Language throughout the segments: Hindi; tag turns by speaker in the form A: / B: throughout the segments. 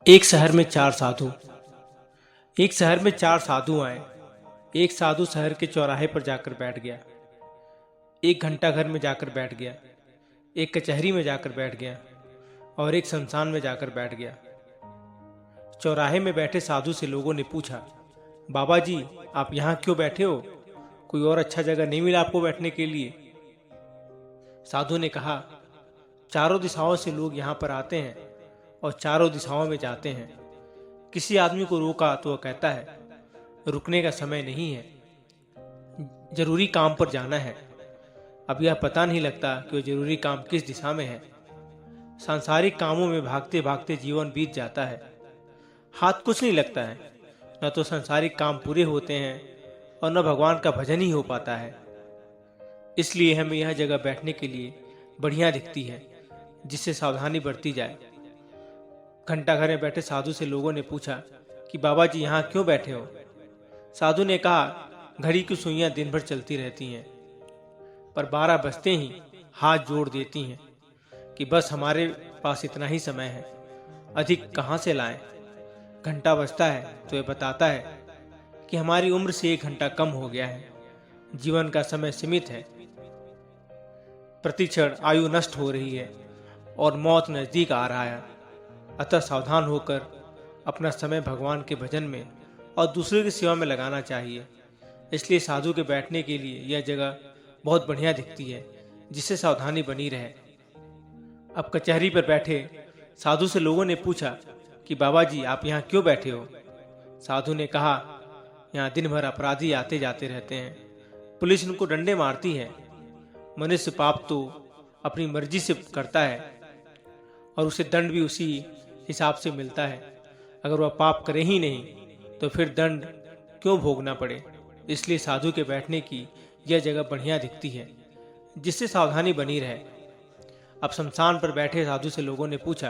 A: एक शहर में चार साधु। एक शहर में चार साधु आए। एक साधु शहर के चौराहे पर जाकर बैठ गया। एक घंटा घर में जाकर बैठ गया। एक कचहरी में जाकर बैठ गया और एक शमशान में जाकर बैठ गया। चौराहे में बैठे साधु से लोगों ने पूछा, बाबा जी आप यहाँ क्यों बैठे हो? कोई और अच्छा जगह नहीं मिला आपको बैठने के लिए? साधु ने कहा, चारों दिशाओं से लोग यहाँ पर आते हैं और चारों दिशाओं में जाते हैं। किसी आदमी को रोका तो वह कहता है रुकने का समय नहीं है, जरूरी काम पर जाना है। अब यह पता नहीं लगता कि वह जरूरी काम किस दिशा में है। सांसारिक कामों में भागते भागते जीवन बीत जाता है, हाथ कुछ नहीं लगता है। न तो सांसारिक काम पूरे होते हैं और न भगवान का भजन ही हो पाता है। इसलिए हमें यह जगह बैठने के लिए बढ़िया दिखती है, जिससे सावधानी बरती जाए। घंटा घर में बैठे साधु से लोगों ने पूछा कि बाबा जी यहाँ क्यों बैठे हो? साधु ने कहा, घड़ी की सुइयां दिन भर चलती रहती हैं, पर 12 बजते ही हाथ जोड़ देती हैं कि बस हमारे पास इतना ही समय है, अधिक कहाँ से लाएं। घंटा बजता है तो यह बताता है कि हमारी उम्र से 1 घंटा कम हो गया है। जीवन का समय सीमित है, प्रतिक्षण आयु नष्ट हो रही है और मौत नजदीक आ रहा है। अतः सावधान होकर अपना समय भगवान के भजन में और दूसरे की सेवा में लगाना चाहिए। इसलिए साधु के बैठने के लिए यह जगह बहुत बढ़िया दिखती है, जिससे सावधानी बनी रहे। अब कचहरी पर बैठे साधु से लोगों ने पूछा कि बाबा जी आप यहाँ क्यों बैठे हो? साधु ने कहा, यहाँ दिन भर अपराधी आते जाते रहते हैं, पुलिस इनको डंडे मारती है। मनुष्य पाप तो अपनी मर्जी से करता है और उसे दंड भी उसी हिसाब से मिलता है। अगर वह पाप करे ही नहीं तो फिर दंड क्यों भोगना पड़े? इसलिए साधु के बैठने की यह जगह बढ़िया दिखती है, जिससे सावधानी बनी रहे। अब शमशान पर बैठे साधु से लोगों ने पूछा,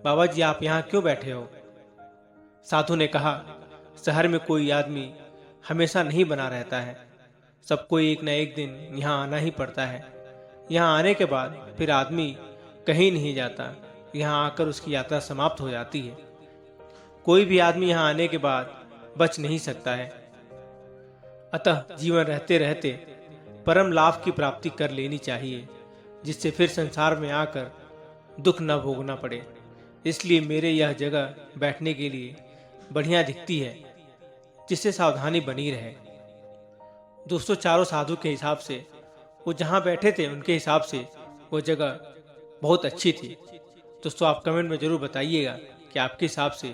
A: बाबा जी आप यहाँ क्यों बैठे हो? साधु ने कहा, शहर में कोई आदमी हमेशा नहीं बना रहता है, सबको एक न एक दिन यहाँ आना ही पड़ता है। यहाँ आने के बाद फिर आदमी कहीं नहीं जाता, यहाँ आकर उसकी यात्रा समाप्त हो जाती है। कोई भी आदमी यहाँ आने के बाद बच नहीं सकता है। अतः जीवन रहते रहते परम लाभ की प्राप्ति कर लेनी चाहिए, जिससे फिर संसार में आकर दुख न भोगना पड़े। इसलिए मेरे यह जगह बैठने के लिए बढ़िया दिखती है, जिससे सावधानी बनी रहे। दोस्तों, चारों साधु के हिसाब से वो जहाँ बैठे थे उनके हिसाब से वो जगह बहुत अच्छी थी। दोस्तों, आप कमेंट में जरूर बताइएगा कि आपके हिसाब से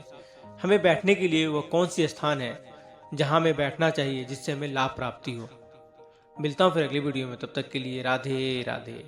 A: हमें बैठने के लिए वो कौन सी स्थान है जहाँ हमें बैठना चाहिए, जिससे हमें लाभ प्राप्ति हो। मिलता हूँ फिर अगली वीडियो में, तब तक के लिए राधे राधे।